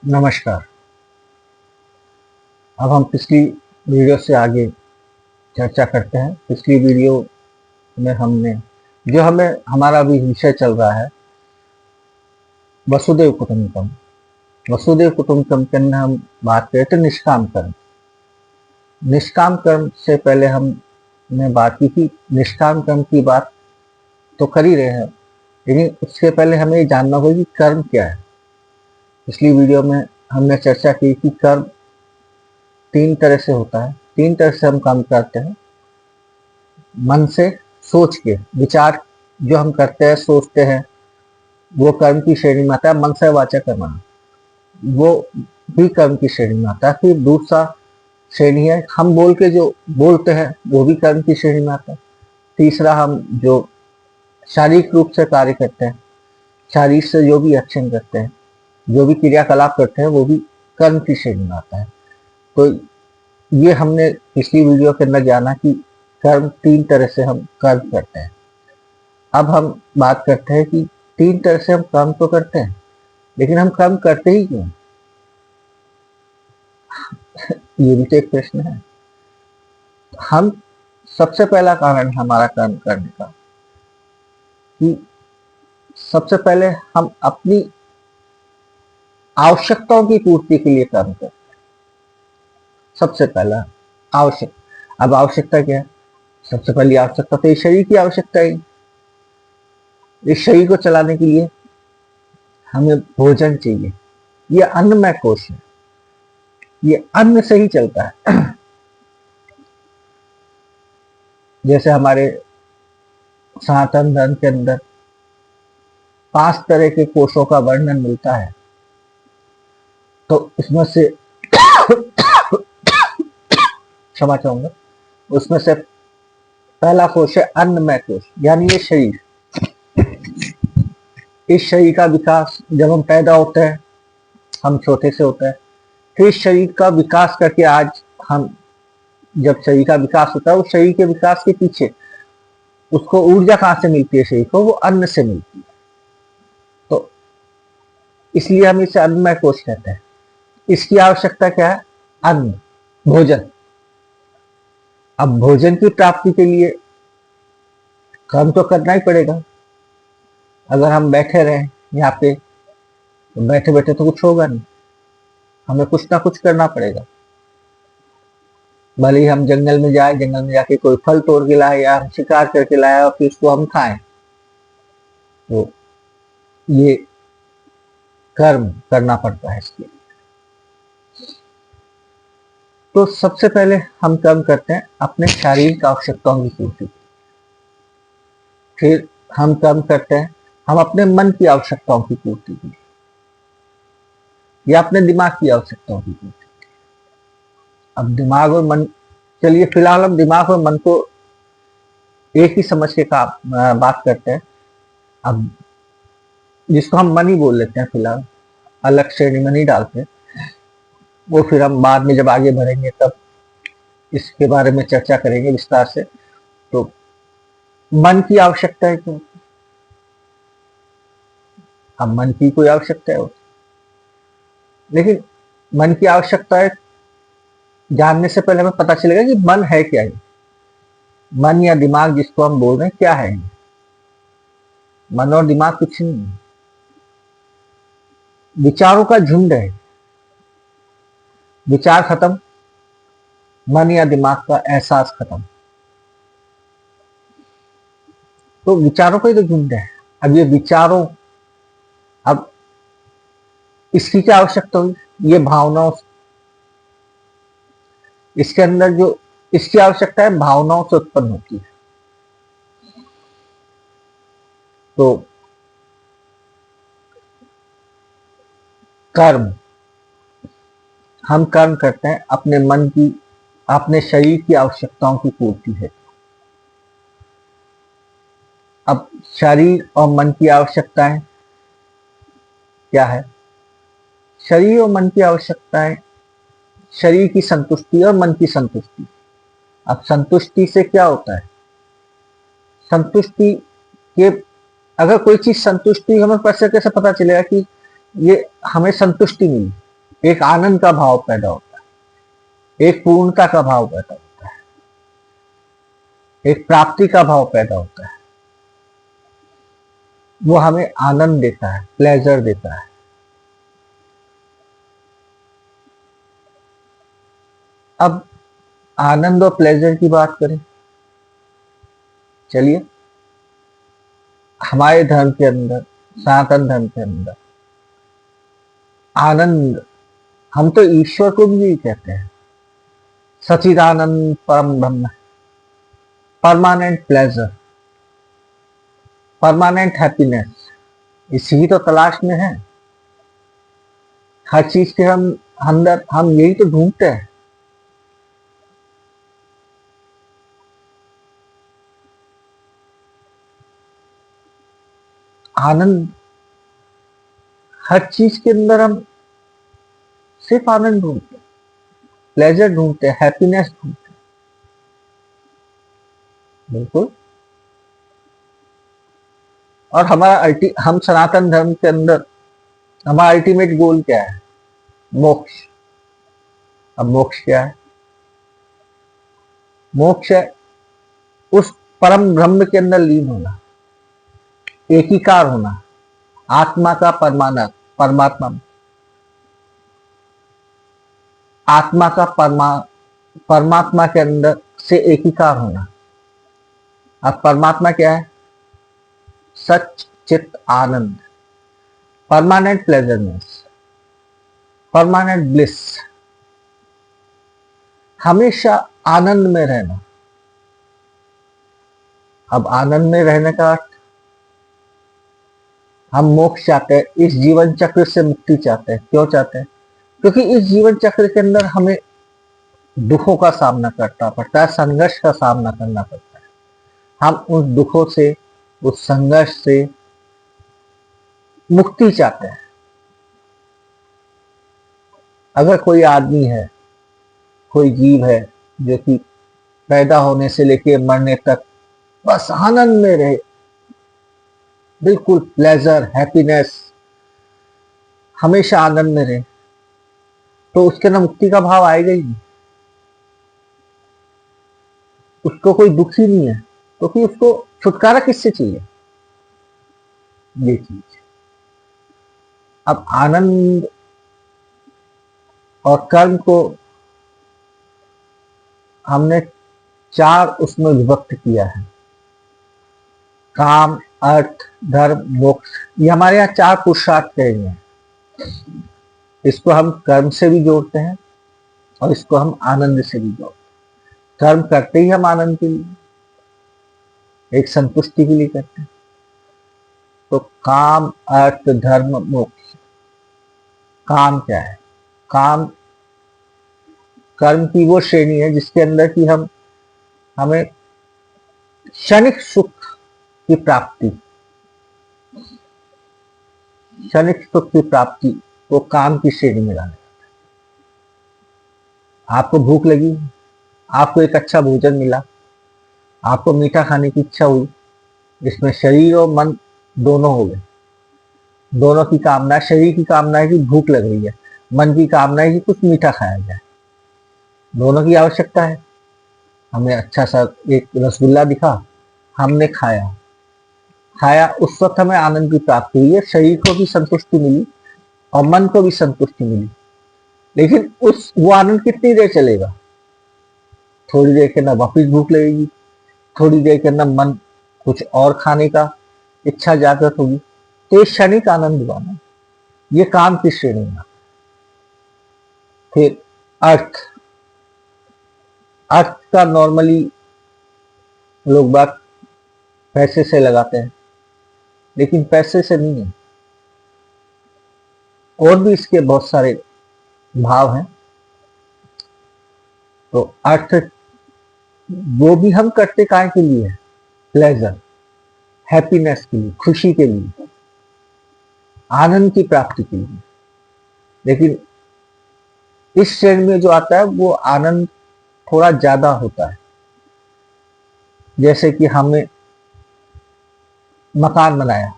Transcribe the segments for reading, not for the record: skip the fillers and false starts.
नमस्कार। अब हम पिछली वीडियो से आगे चर्चा करते हैं। पिछली वीडियो में हमने जो हमें हमारा अभी विषय चल रहा है वसुदेव कुटुंबकम। वसुदेव कुटुंबकम के अंदर हम बात करें तो निष्काम कर्म। निष्काम कर्म से पहले हमने बात की कि निष्काम कर्म की बात तो कर ही रहे हैं, लेकिन उससे पहले हमें ये जानना होगा कि कर्म क्या है। पिछली वीडियो में हमने चर्चा की कि कर्म तीन तरह से होता है, तीन तरह से हम काम करते हैं। मन से सोच के विचार जो हम करते हैं, सोचते हैं, वो कर्म की श्रेणी में आता है। मन से वाचा कर्म, वो भी कर्म की श्रेणी में आता है। फिर दूसरा श्रेणी है हम बोल के जो बोलते हैं, वो भी कर्म की श्रेणी में आता है। तीसरा हम जो शारीरिक रूप से कार्य करते हैं, शारीर से जो भी एक्शन करते हैं, जो भी क्रियाकलाप करते हैं, वो भी कर्म की श्रेणी में आता है। तो ये हमने पिछली वीडियो के अंदर जाना कि कर्म तीन तरह से हम कर्म करते हैं। अब हम बात करते हैं कि तीन तरह से हम कर्म तो करते हैं, लेकिन हम कर्म करते ही क्यों? ये भी तो एक प्रश्न है। हम सबसे पहला कारण हमारा कर्म करने का कि सबसे पहले हम अपनी आवश्यकताओं की पूर्ति के लिए कर्म करते हैं। सबसे पहला आवश्यक अब आवश्यकता क्या है? सबसे पहली आवश्यकता तो इस शरीर की आवश्यकता है। इस शरीर को चलाने के लिए हमें भोजन चाहिए। ये अन्नमय कोश है, ये अन्न से ही चलता है। जैसे हमारे सनातन धर्म के अंदर 5 तरह के कोशों का वर्णन मिलता है, तो इसमें से क्षमा चाहूंगा, उसमें से पहला कोश है अन्नमय कोश, यानी ये शरीर। इस शरीर का विकास जब हम पैदा होते हैं, हम छोटे से होते हैं, फिर इस शरीर का विकास करके आज हम जब शरीर का विकास होता है, उस शरीर के विकास के पीछे उसको ऊर्जा कहाँ से मिलती है? शरीर को वो अन्न से मिलती है। तो इसलिए हम इसे अन्नमय कोश कहते हैं। इसकी आवश्यकता क्या है? अन्न, भोजन। अब भोजन की प्राप्ति के लिए कर्म तो करना ही पड़ेगा। अगर हम बैठे रहें यहाँ पे, तो बैठे बैठे तो कुछ होगा नहीं, हमें कुछ ना कुछ करना पड़ेगा। भले ही हम जंगल में जाए, जंगल में जाके कोई फल तोड़ के लाए या हम शिकार करके लाए और फिर उसको हम खाएं, तो ये कर्म करना पड़ता है इसके लिए। तो सबसे पहले हम कर्म करते हैं अपने शारीरिक आवश्यकताओं की पूर्ति। फिर हम कर्म करते हैं हम अपने मन की आवश्यकताओं की पूर्ति के लिए, या अपने दिमाग की आवश्यकताओं की पूर्ति। अब दिमाग और मन, चलिए फिलहाल हम दिमाग और मन को एक ही समझ के बात करते हैं। अब जिसको हम मन ही बोल लेते हैं फिलहाल, अलग श्रेणी में नहीं डालते, वो फिर हम बाद में जब आगे बढ़ेंगे तब इसके बारे में चर्चा करेंगे विस्तार से। तो मन की आवश्यकता है क्यों? अब मन की कोई आवश्यकता है, लेकिन मन की आवश्यकता है जानने से पहले हमें पता चलेगा कि मन है क्या है। मन या दिमाग जिसको हम बोल रहे हैं, क्या है? मन और दिमाग कुछ नहीं है, विचारों का झुंड है। विचार खत्म, मन या दिमाग का एहसास खत्म। तो विचारों का ही तो झुंड है। अब ये विचारों, अब इसकी क्या आवश्यकता हुई? ये भावनाओं, इसके अंदर जो इसकी आवश्यकता है भावनाओं से उत्पन्न होती है। तो कर्म, हम कर्म करते हैं अपने मन की, अपने शरीर की आवश्यकताओं की पूर्ति है। अब शरीर और मन की आवश्यकताएं क्या है? शरीर और मन की आवश्यकताएं, शरीर की संतुष्टि और मन की संतुष्टि। अब संतुष्टि से क्या होता है? संतुष्टि के, अगर कोई चीज संतुष्टि, हमें कैसे कैसे पता चलेगा कि ये हमें संतुष्टि मिली? एक आनंद का भाव पैदा होता है, एक पूर्णता का भाव पैदा होता है, एक प्राप्ति का भाव पैदा होता है। वो हमें आनंद देता है, प्लेजर देता है। अब आनंद और प्लेजर की बात करें, चलिए हमारे धर्म के अंदर, सनातन धर्म के अंदर आनंद, हम तो ईश्वर को भी यही कहते हैं, सच्चिदानंद परम ब्रह्म, परमानेंट प्लेजर, परमानेंट हैप्पीनेस, इसी तो तलाश में है। हर चीज के हम अंदर हम यही तो ढूंढते हैं। आनंद, हर चीज के अंदर हम सिर्फ आनंद ढूंढते हैं, प्लेजर ढूंढते हैं, हैप्पीनेस ढूंढते हैं। बिल्कुल। और हम सनातन धर्म के अंदर हमारा अल्टीमेट गोल क्या है? मोक्ष। अब मोक्ष क्या है? मोक्ष है उस परम ब्रह्म के अंदर लीन होना, एकीकार होना, आत्मा का परमात्मा, आत्मा का परमात्मा के अंदर से एकीकार होना। अब परमात्मा क्या है? सच चित आनंद, परमानेंट प्लेजरनेस, परमानेंट ब्लिस, हमेशा आनंद में रहना। अब आनंद में रहने का अर्थ, हम मोक्ष चाहते हैं, इस जीवन चक्र से मुक्ति चाहते हैं। क्यों चाहते हैं? क्योंकि इस जीवन चक्र के अंदर हमें दुखों का सामना करना पड़ता है, संघर्ष का सामना करना पड़ता है। हम उस दुखों से, उस संघर्ष से मुक्ति चाहते हैं। अगर कोई आदमी है, कोई जीव है जो कि पैदा होने से लेकर मरने तक बस आनंद में रहे, बिल्कुल प्लेजर, हैप्पीनेस, हमेशा आनंद में रहे, तो उसके ना मुक्ति का भाव आएगा ही नहीं। उसको कोई दुख ही नहीं है, क्योंकि उसको छुटकारा किससे चाहिए? ये चीज। अब आनंद और कर्म को हमने चार उसमें विभक्त किया है, काम, अर्थ, धर्म, मोक्ष। ये हमारे यहाँ चार पुरुषार्थ कहे गए हैं। इसको हम कर्म से भी जोड़ते हैं और इसको हम आनंद से भी जोड़ते हैं। कर्म करते ही हम आनंद के लिए, एक संतुष्टि के लिए करते हैं। तो काम, अर्थ, धर्म, मोक्ष। काम क्या है? काम कर्म की वो श्रेणी है जिसके अंदर की हमें क्षणिक सुख की प्राप्ति, क्षणिक सुख की प्राप्ति को काम की श्रेणी में लाना। आपको भूख लगी, आपको एक अच्छा भोजन मिला, आपको मीठा खाने की इच्छा हुई, इसमें शरीर और मन दोनों हो गए। दोनों की कामना, शरीर की कामना है कि भूख लग रही है, मन की कामना है कि कुछ मीठा खाया जाए। दोनों की आवश्यकता है। हमें अच्छा सा एक रसगुल्ला दिखा, हमने खाया, उस वक्त हमें आनंद की प्राप्ति हुई है, शरीर को भी संतुष्टि मिली और मन को भी संतुष्टि मिली। लेकिन वो आनंद कितनी देर चलेगा? थोड़ी देर के अंदर वापिस भूख लगेगी, थोड़ी देर के अंदर मन कुछ और खाने का इच्छा जागृत होगी। तो ये क्षणिक आनंद हुआ ना, ये काम की श्रेणी में। फिर अर्थ का नॉर्मली लोग बात पैसे से लगाते हैं, लेकिन पैसे से नहीं है, और भी इसके बहुत सारे भाव हैं। तो अर्थ वो भी हम करते काहे के लिए है? प्लेजर, हैप्पीनेस के लिए, खुशी के लिए, आनंद की प्राप्ति के लिए। लेकिन इस श्रेणी में जो आता है वो आनंद थोड़ा ज्यादा होता है। जैसे कि हमने मकान बनाया,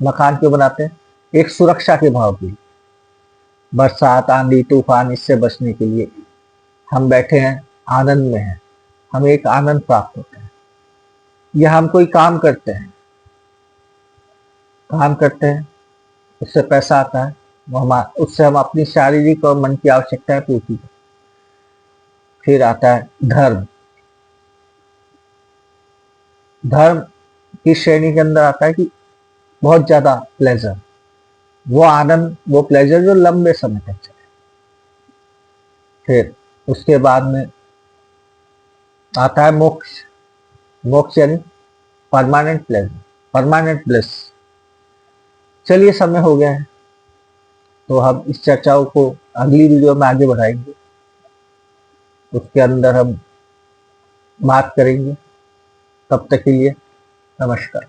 मकान क्यों बनाते हैं? एक सुरक्षा के भाव के लिए। बरसात, आंधी, तूफान, इससे बचने के लिए हम बैठे हैं, आनंद में हैं, हमें एक आनंद प्राप्त होता है। या हम कोई काम करते हैं, उससे पैसा आता है, उससे हम अपनी शारीरिक और मन की आवश्यकताएं पूर्ति करते हैं। फिर आता है धर्म। धर्म की श्रेणी के अंदर आता है कि बहुत ज्यादा प्लेजर, वो आनंद, वो प्लेजर जो लंबे समय तक चले। फिर उसके बाद में आता है मोक्ष। मोक्ष यानी परमानेंट प्लेजर, परमानेंट ब्लिस। चलिए, समय हो गया है, तो हम इस चर्चाओं को अगली वीडियो में आगे बढ़ाएंगे। उसके अंदर हम बात करेंगे। तब तक के लिए नमस्कार।